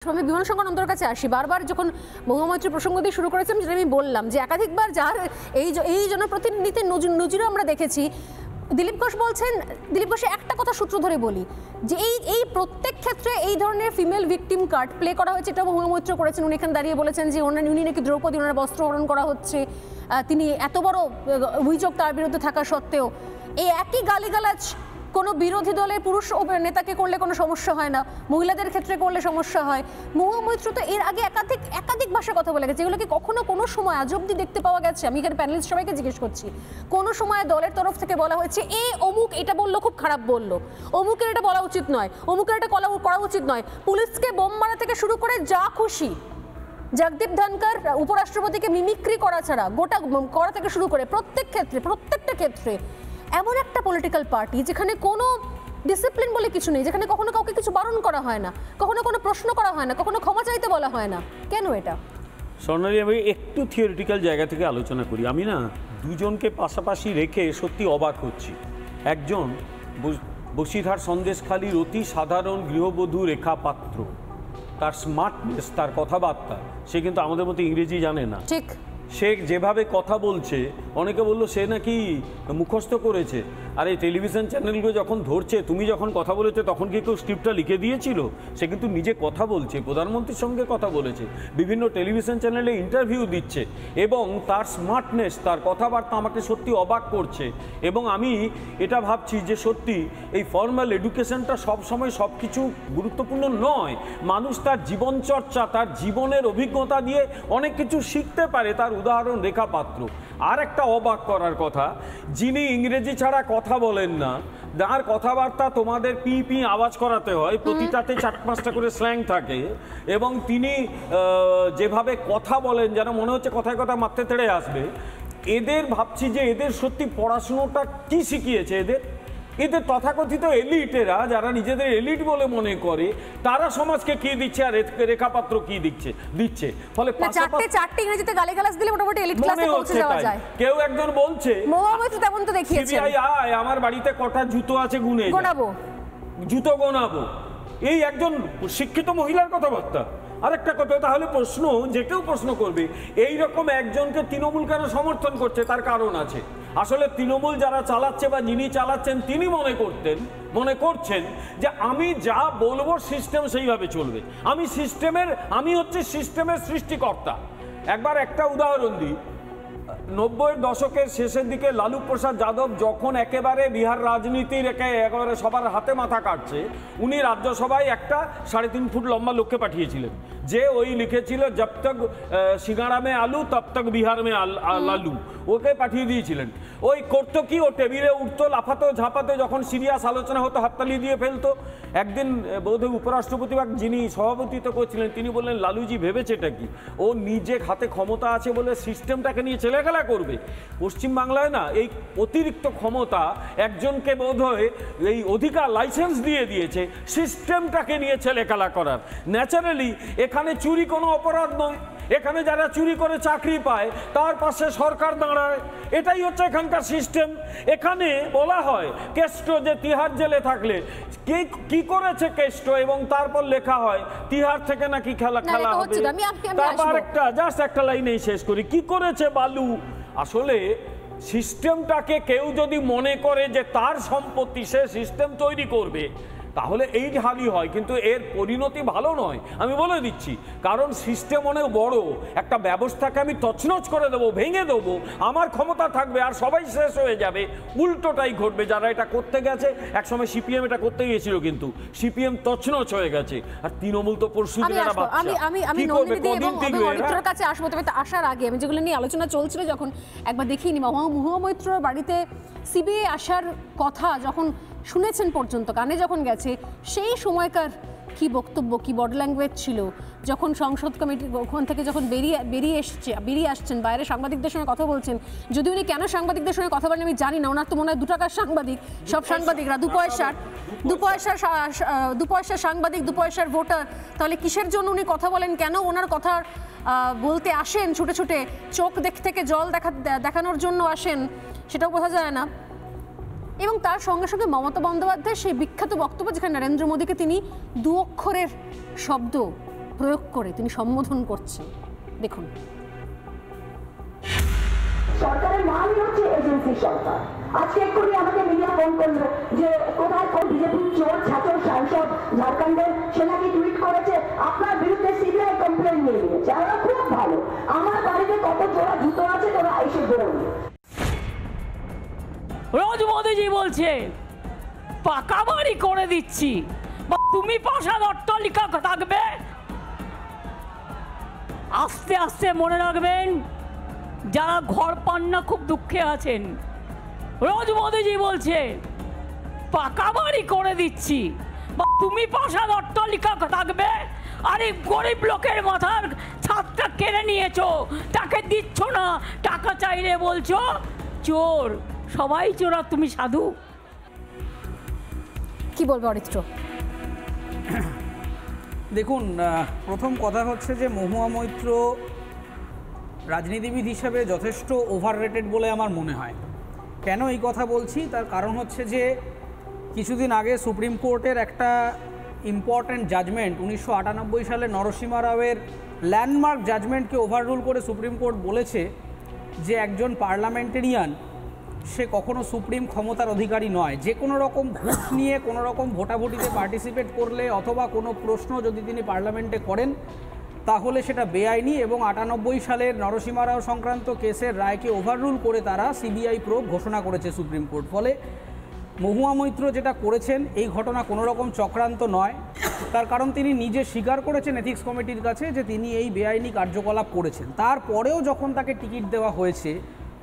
আমি বিমান সংকট অন্তর কাছে আসি বারবার যখন মহামৈত্রী প্রসঙ্গ দিয়ে শুরু করেছিলাম, যেটা আমি বললাম যে একাধিকবার যার এই জনপ্রতিনিধিত্বের নজিরও আমরা দেখেছি। দিলীপ ঘোষ বলছেন, দিলীপ ঘোষের একটা কথা সূত্র ধরে বলি যে এই প্রত্যেক ক্ষেত্রে এই ধরনের ফিমেল ভিকটিম কার্ড প্লে করা হয়েছে, এটা মহামৈত্র করেছেন। উনি এখানে দাঁড়িয়ে বলেছেন যে উনি নাকি দ্রৌপদী, ওনার বস্ত্রহরণ করা হচ্ছে, তিনি এত বড় অভিযোগ তার বিরুদ্ধে থাকা সত্ত্বেও এই একই গালিগালাজ কোনো বিরোধী দলের পুরুষ নেতাকে করলে কোনো সমস্যা হয় না, মহিলাদের ক্ষেত্রে করলে সমস্যা হয়। মহামৈত্র তো এর আগে একাধিক ভাষায় কথা বলে গেছে, এগুলোকে কখনো কোনো সময় আজ অব্দি দেখতে পাওয়া গেছে? আমি এখানে প্যানেলিস্ট সবাইকে জিজ্ঞেস করছি, কোনো সময় দলের তরফ থেকে বলা হয়েছে অমুক এটা বললো, খুব খারাপ বললো, অমুকের এটা বলা উচিত নয়, অমুকের এটা করা উচিত নয়, পুলিশকে বোম মারা থেকে শুরু করে যা খুশি, জগদীপ ধনকর উপরাষ্ট্রপতিকে মিমিক্রি করা ছাড়া গোটা করা থেকে শুরু করে প্রত্যেকটা ক্ষেত্রে এমন একটা পলিটিক্যাল পার্টি যেখানে কোনো ডিসিপ্লিন বলে কিছু নেই, যেখানে কখনো কাউকে কিছু বারণ করা হয় না, কখনো কোনো প্রশ্ন করা হয় না, কখনো ক্ষমা চাইতে বলা হয় না, কেন এটা? স্বর্ণালী, আমি একটু থিওরিটিক্যাল জায়গা থেকে আলোচনা করি। আমি না দুজনকে পাশাপাশি রেখে সত্যি অবাক হচ্ছি। একজন বসিরহাট সন্দেশখালীর অতি সাধারণ গৃহবধূ রেখা পাত্র, তার স্মার্টনেস, তার কথাবার্তা, সে কিন্তু আমাদের মতো ইংরেজি জানে না। ঠিক, সে যেভাবে কথা বলছে, অনেকে বললো সে নাকি মুখস্থ করেছে। আর এই টেলিভিশন চ্যানেলগুলো যখন ধরছে, তুমি যখন কথা বলেছো তখন কি কেউ স্ক্রিপ্টটা লিখে দিয়েছিল? সে কিন্তু নিজে কথা বলছে, প্রধানমন্ত্রীর সঙ্গে কথা বলেছে, বিভিন্ন টেলিভিশন চ্যানেলে ইন্টারভিউ দিচ্ছে, এবং তার স্মার্টনেস, তার কথাবার্তা আমাকে সত্যি অবাক করছে। এবং আমি এটা ভাবছি যে সত্যি এই ফর্মাল এডুকেশনটা সবসময় সব কিছু গুরুত্বপূর্ণ নয়। মানুষ তার জীবনচর্চা, তার জীবনের অভিজ্ঞতা দিয়ে অনেক কিছু শিখতে পারে। তার উদাহরণ রেখা পাত্র। আর একটা অবাক করার কথা, যিনি ইংরেজি ছাড়া কথা বলেন না, যার কথাবার্তা তোমাদের পি পি আওয়াজ করাতে হয়, প্রতিটাতে 4-5টা করে স্ল্যাং থাকে, এবং তিনি যেভাবে কথা বলেন যেন মনে হচ্ছে কথায় কথা মারতে তেড়ে আসবে। এদের ভাবছি যে এদের সত্যি পড়াশুনোটা কি শিখিয়েছে এদের তথাকথিত এলিটেরা, যারা নিজেদের এলিট বলে মনে করে, তারা সমাজকে কি দিচ্ছে আর রেখাপাত্র কি দিচ্ছে। ফলে চারটি ইংরেজিতে গালিগালাজ দিলে মোটামুটি এলিট ক্লাসে পৌঁছে যাওয়া যায়। কেউ একজন বলছে মহামৈত্র তেমন তো দেখিয়েছে, সিবিআই আয় আমার বাড়িতে কটা জুতো আছে গুনে জুতো গোনাবো। এই একজন শিক্ষিত মহিলার কথাবার্তা। আরেকটা কথা, তাহলে প্রশ্ন, যে কেউ প্রশ্ন করবে এই রকম একজনকে তৃণমূল কেন সমর্থন করছে, তার কারণ আছে। আসলে তৃণমূল যারা চালাচ্ছে বা যিনি চালাচ্ছেন তিনি মনে করছেন যে আমি যা বলবো সিস্টেম সেইভাবে চলবে, আমি হচ্ছে সিস্টেমের সৃষ্টিকর্তা। একবার একটা উদাহরণ দিই, 90-এর দশকের শেষের দিকে লালু প্রসাদ যাদব যখন একেবারে বিহার রাজনীতির একেবারে সবার হাতে মাথা কাটছে, উনি রাজ্যসভায় একটা 3.5 ফুট লম্বা লোককে পাঠিয়েছিলেন, যে ওই লিখেছিল জব তক সিঙ্গাড়া মে আলু তব তক বিহার মে লালু। ওকে পাঠিয়ে দিয়েছিলেন। ওই করতো কি, ও টেবিলে উঠতো, লাফাতো ঝাঁপাতো, যখন সিরিয়াস আলোচনা হতো হাততালি দিয়ে ফেলতো। একদিন বোধহয় উপরাষ্ট্রপতি বা যিনি সভাপতিত্ব করছিলেন তিনি বললেন, লালুজি ভেবেছেটা কি, ও নিজে হাতে ক্ষমতা আছে বলে সিস্টেমটাকে নিয়ে ছেলেখেলা করবে। পশ্চিমবাংলায় না এই অতিরিক্ত ক্ষমতা একজনকে বোধহয় এই অধিকার লাইসেন্স দিয়ে দিয়েছে সিস্টেমটাকে নিয়ে ছেলেখেলা করার। ন্যাচারালি এখানে চুরি কোনো অপরাধ নয়, এখানে যারা চুরি করে চাকরি পায় তার পাশে সরকার দাঁড়ায়, এটাই হচ্ছে এখানকার সিস্টেম। এখানে বলা হয় কেষ্ট যে তিহার জেলে থাকলে কি করেছে কেষ্ট, এবং তারপর লেখা হয় তিহার থেকে নাকি খেলা হবে। তারপর একটা লাইনেই শেষ করি, কি করেছে বালু। আসলে সিস্টেমটাকে কেউ যদি মনে করে যে তার সম্পত্তি, সে সিস্টেম তৈরি করবে, তাহলে এই হালই হয়, কিন্তু এর পরিণতি ভালো নয়, আমি বলে দিচ্ছি। কারণ সিস্টেম অনেক বড়, একটা ব্যবস্থাকে আমি তছনছ করে দেবো, ভেঙে দেবো, আমার ক্ষমতা থাকবে আর সবাই শেষ হয়ে যাবে। উল্টোটাই ঘটবে। যারা এটা করতে গেছে, একসময় সিপিএম এটা করতে গিয়েছিল, কিন্তু সিপিএম তছনছ হয়ে গেছে, আর তৃণমূল তো পরশু দিনের কাছে আসবো। তবে আসার আগে আমি যেগুলো নিয়ে আলোচনা চলছিল, যখন একবার দেখিনি মহামৈত্রর বাড়িতে সিবিআই আসার কথা যখন শুনেছেন পর্যন্ত, কানে যখন গেছে, সেই সময়কার কি বক্তব্য, কি বডি ল্যাঙ্গুয়েজ ছিল, যখন সংসদ কমিটি ওখান থেকে যখন বেরিয়ে আসছেন, বাইরে সাংবাদিকদের সঙ্গে কথা বলছেন। যদি উনি কেন সাংবাদিকদের সঙ্গে কথা বলেন আমি জানি না, ওনার তো মনে হয় 2 টাকার সাংবাদিক, সব সাংবাদিকরা 2 পয়সার সাংবাদিক, 2 পয়সার ভোটার। তাহলে কিসের জন্য উনি কথা বলেন, কেন ওনার কথা বলতে আসেন, ছুটে ছুটে চোখ থেকে জল দেখানোর জন্য আসেন, সেটাও বোঝা যায় না। এবং তার সঙ্গে সঙ্গে মমতা বন্দ্যোপাধ্যায়ের সেই বিখ্যাত বক্তব্য, যেখানে নরেন্দ্র মোদীকে তিনি 2 অক্ষরের শব্দ প্রয়োগ করে তিনি সম্বোধন করছেন। দেখুন, সরকারের নামই হচ্ছে এজেন্সি সরকার। আজকে এক্ষুনি আমাকে মিডিয়া ফোন করলো যে কোথায় কোন বিজেপির চোর ছাত্র সাংসদ ঝাড়খণ্ডের সে নাকি টুইট করেছে আপনার বিরুদ্ধে সিবিআই কমপ্লেন নিয়ে নিয়েছে। আমরা খুব ভালো, আমার বাড়িতে কত জোড়া জুতো আছে তোরা এসে বেরোন। রোজ মোদিজি বলছে পাকা বাড়ি করে দিচ্ছি, তুমি প্রাসাদ অট্টালিকা থাকবে। আস্তে আস্তে মনে রাখবেন যারা ঘর পান না খুব দুঃখে আছেন। রোজ মোদিজি বলছে পাকা বাড়ি করে দিচ্ছি, তুমি প্রাসাদ অট্টালিকা থাকবে। আরে গরিব লোকের মাথার ছাদটা কেড়ে নিয়েছো, তাকে দিচ্ছ না, টাকা চাইলে বলছো চোর। সবাই চোর আর তুমি সাধু। কি বলবো অরিত্র? দেখুন, প্রথম কথা হচ্ছে যে মহুয়া মৈত্র রাজনীতিবিদ হিসাবে যথেষ্ট ওভাররেটেড বলে আমার মনে হয়। কেন এই কথা বলছি তার কারণ হচ্ছে যে কিছুদিন আগে সুপ্রিম কোর্টের একটা ইম্পর্ট্যান্ট জাজমেন্ট 1998 সালে নরসিমা রাওয়ের ল্যান্ডমার্ক জাজমেন্টকে ওভাররুল করে সুপ্রিম কোর্ট বলেছে যে একজন পার্লামেন্টেরিয়ান সে কখনো সুপ্রিম ক্ষমতার অধিকারী নয়। যে কোনো রকম ঘুষ নিয়ে কোনো রকম ভোটাভুটিতে পার্টিসিপেট করলে অথবা কোনো প্রশ্ন যদি তিনি পার্লামেন্টে করেন তাহলে সেটা বেআইনি, এবং 98 সালের নরসিমা রাও সংক্রান্ত কেসের রায়কে ওভাররুল করে তারা সিবিআই প্রোব ঘোষণা করেছে সুপ্রিম কোর্ট। ফলে মহুয়া মৈত্র যেটা করেছেন এই ঘটনা কোনো রকম চক্রান্ত নয়, তার কারণ তিনি নিজে স্বীকার করেছেন এথিক্স কমিটির কাছে যে তিনি এই বেআইনি কার্যকলাপ করেছেন। তারপরেও যখন তাকে টিকিট দেওয়া হয়েছে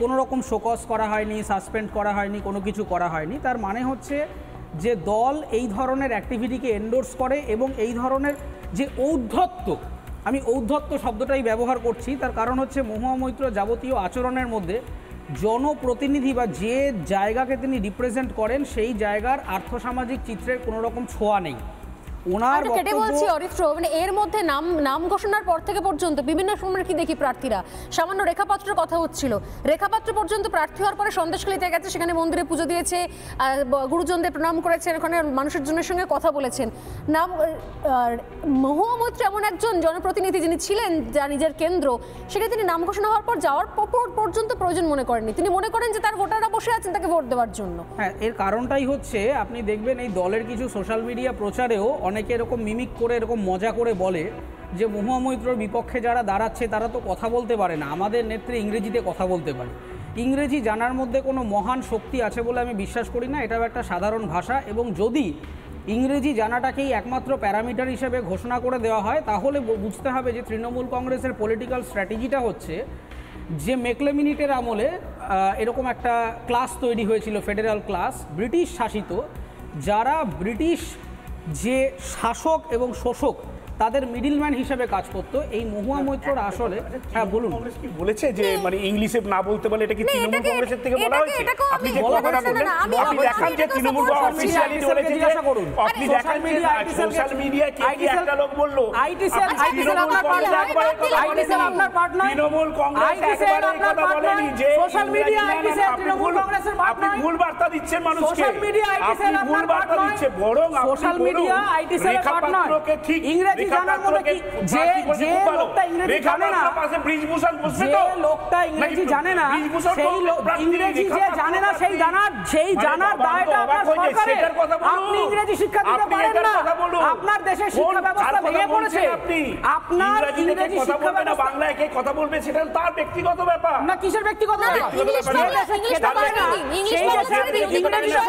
কোনো রকম শোকজ করা হয়নি, সাসপেন্ড করা হয়নি, কোনো কিছু করা হয়নি। তার মানে হচ্ছে যে দল এই ধরনের অ্যাক্টিভিটিকে এন্ডোর্স করে এবং এই ধরনের যে ঔদ্ধত্য, আমি ঔদ্ধত্য শব্দটাই ব্যবহার করছি, তার কারণ হচ্ছে মহুয়া মৈত্র যাবতীয় আচরণের মধ্যে জনপ্রতিনিধি বা যে জায়গাকে তিনি রিপ্রেজেন্ট করেন সেই জায়গার আর্থসামাজিক চিত্রের কোনো রকম ছোঁয়া নেই। ওনার কেটে বলছি অরিত্র, মানে এর মধ্যে নাম ঘোষণার পর থেকে পর্যন্ত বিভিন্ন সময় কি দেখি প্রার্থীরা, সামান্য রেখাপাত্রের কথা হচ্ছিল, রেখাপাত্র পর্যন্ত প্রার্থী হওয়ার পরে সন্দেশখালীতে গেছে, সেখানে মন্দিরে পুজো দিয়েছে, গুরুজনদের প্রণাম করেছেন, ওখানে মানুষের জনের সঙ্গে কথা বলেছেন। মহুয়া মৈত্র এমন একজন জনপ্রতিনিধি যিনি ছিলেন যা নিজের কেন্দ্র, সেটা তিনি নাম ঘোষণা হওয়ার পর যাওয়ার পর্যন্ত প্রয়োজন মনে করেননি। তিনি মনে করেন যে তার ভোটাররা বসে আছেন তাকে ভোট দেওয়ার জন্য। হ্যাঁ, এর কারণটাই হচ্ছে আপনি দেখবেন এই দলের কিছু সোশ্যাল মিডিয়া প্রচারেও অনেকে এরকম মিমিক করে এরকম মজা করে বলে যে মহুয়া মৈত্রর বিপক্ষে যারা দাঁড়াচ্ছে তারা তো কথা বলতে পারে না, আমাদের নেত্রী ইংরেজিতে কথা বলতে পারে। ইংরেজি জানার মধ্যে কোনো মহান শক্তি আছে বলে আমি বিশ্বাস করি না, এটাও একটা সাধারণ ভাষা। এবং যদি ইংরেজি জানাটাকেই একমাত্র প্যারামিটার হিসেবে ঘোষণা করে দেওয়া হয় তাহলে বুঝতে হবে যে তৃণমূল কংগ্রেসের পলিটিক্যাল স্ট্র্যাটেজিটা হচ্ছে যে মেকলে মিনিটের আমলে এরকম একটা ক্লাস তৈরি হয়েছিল, ফেডারেল ক্লাস, ব্রিটিশ শাসিত, যারা ব্রিটিশ যে শাসক এবং শোষক তাদের মিডলম্যান হিসেবে কাজ করতো। এই মহুয়া মৈত্রর আসলে হ্যাঁ বলুন, কংগ্রেস কি বলেছে যে মানে ইংলিশে না বলতে বলে এটা কি তৃণমূল কংগ্রেসের থেকে বলা হয়েছে? আপনি যে কথাটা বললেন আপনি দেখান যে তৃণমূল অফিসিয়ালি বলেছে যে আপনি দেখান যে সোশ্যাল মিডিয়া কি একটা লোক বলল আইটি সেল আপনার পার্টনার তৃণমূল কংগ্রেস একবারে এই কথা বলেনি যে social media IT cell Trinamool কংগ্রেসের পার্টনার। আপনি ভুল বার্তা দিচ্ছেন মানুষকে, সোশ্যাল মিডিয়া আইটি সেল ভুল বার্তা দিচ্ছে, বরং social media IT cell partner ঠিক ইংরেজি জানার মধ্যে কি যে লোকটা ইংরেজি জানে না, যে লোকটা ইংরেজি জানে না, সেই ইংরেজি যে জানে না সেই জানার দায়টা আপনার সরকারের। আপনি ইংরেজি শিক্ষা দিতে পারেন না, আপনার দেশের শিক্ষা ব্যবস্থা ভেঙে পড়েছে। আপনার ইংরেজি শিক্ষা ব্যবস্থা বাংলায় কে কথা বলবে সেটা তার ব্যক্তিগত ব্যাপার না। কিসের ব্যক্তিগত ব্যাপার? ইংলিশ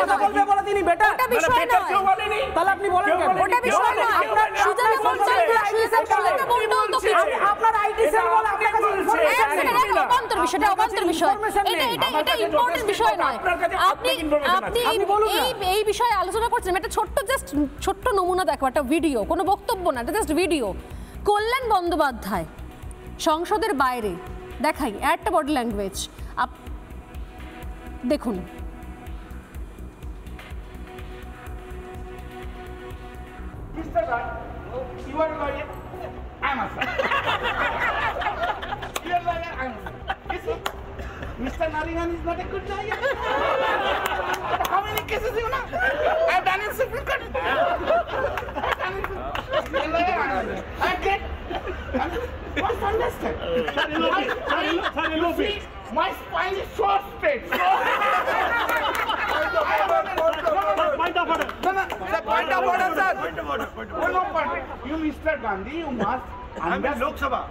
কথা বলবে বলে তিনি বেটা কেউ বলেনি, তাহলে আপনি বলেন কেন? ওটা বিষয় না, আপনার আপনার আইটি সেল বলে আপনার কাছে অবান্তর বিষয়, এটা অবান্তর বিষয়, এটা ইম্পর্টেন্ট বিষয় নয়। আপনি এই বিষয়ে আলোচনা করছেন, একটা ছোট্ট নমুনা দেখো, একটা ভিডিও, কোনো বক্তব্য না, এটা জাস্ট ভিডিও। কল্যাণ বন্দ্যোপাধ্যায় সংসদের বাইরে, দেখাই একটা বডি ল্যাঙ্গুয়েজ দেখুন। You are a lawyer. I'm a lawyer. You are a lawyer. I'm a lawyer. You see, Mr. Nariman is not a good lawyer. How many cases you know? I've done in Supreme Court. I've done in Supreme Court. You are a lawyer. I'm a lawyer. I get Must understand. My spine is so straight. You, Mr. Gandhi, you must understand. Lok Sabha.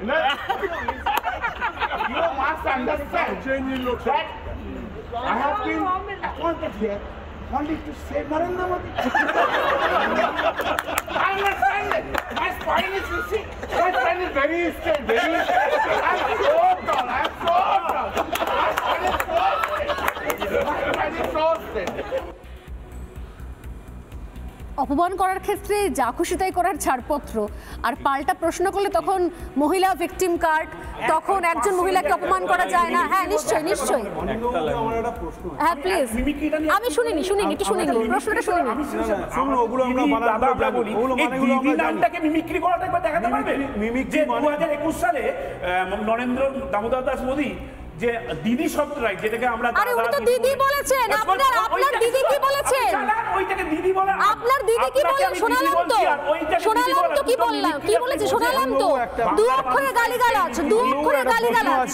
You must understand that I have been appointed here only to save Narendra Modi. I understand it. My spine is, you see, my spine is very straight, very straight. I'm so tall, I'm so tall. My spine is so straight. My spine is so straight. অপমান করার ক্ষেত্রে যা খুশি তাই করার ছাড়পত্র, আর পাল্টা প্রশ্ন করলে তখন মহিলা ভিকটিম কার্ড, তখন একজন মহিলাকে অপমান করা যায় না। হ্যাঁ নিশ্চয়ই নিশ্চয়ই, হ্যাঁ প্লিজ। আমি শুনিনি একটু শুনিনি, প্রশ্নটা শুনিনি। মিমিক্রি করাটা একবার দেখাতে পারবে? যে 2021 সালে নরেন্দ্র দামোদর দাস মোদী যে দিদি শব্দটাই, যেটাকে আমরা আরে উনি তো দিদি বলেছেন। আপনার দিদি কি বলেছেন? ওইটাকে দিদি বলেন। আপনার দিদি কি বলেন? শোনালাম তো কি বললাম, কি বলেছে শোনালাম তো। 2 অক্ষরে গালিগালাজ, 2 অক্ষরে গালিগালাজ।